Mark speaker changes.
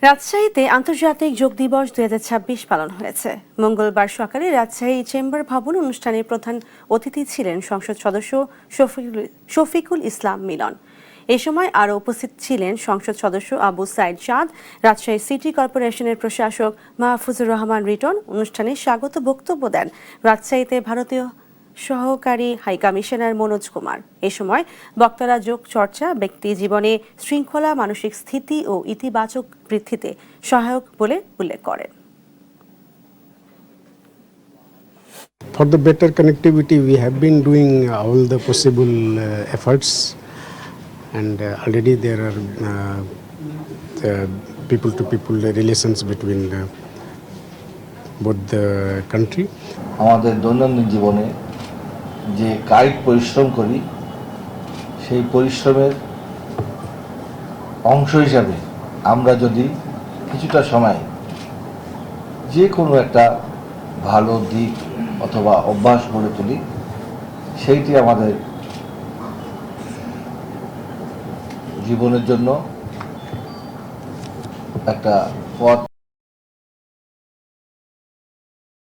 Speaker 1: রাজশাহীতে আন্তর্জাতিক যোগ দিবস 2026 পালন হয়েছে। মঙ্গলবার সকালে রাজশাহী চেম্বার ভবন অনুষ্ঠানে প্রধান অতিথি ছিলেন সংসদ সদস্য শফিকুল ইসলাম মিলন। এ সময় আরও উপস্থিত ছিলেন সংসদ সদস্য আবু সাইদ চাঁদ, রাজশাহী সিটি কর্পোরেশনের প্রশাসক মাহফুজুর রহমান রিটন। অনুষ্ঠানে স্বাগত বক্তব্য দেন রাজশাহীতে ভারতীয় সহকারী হাইকমিশনার মনোজ কুমার। এ সময় বক্তারা যোগ চর্চা ব্যক্তি জীবনে শৃঙ্খলা, মানসিক স্থিতি ও ইতিবাচক বৃদ্ধিতে সহায়ক বলে উল্লেখ করেন।
Speaker 2: For the better connectivity, we have been doing all the possible efforts, and already there are people-to-people relations between both the country.
Speaker 3: আমাদের দৈনন্দিন জীবনে যে কায়িক পরিশ্রম করি সেই পরিশ্রমের অংশ হিসাবে আমরা যদি কিছুটা সময় যে কোনো একটা ভালো দিক অথবা অভ্যাস গড়ে তুলি, সেইটি আমাদের জীবনের জন্য একটা পথ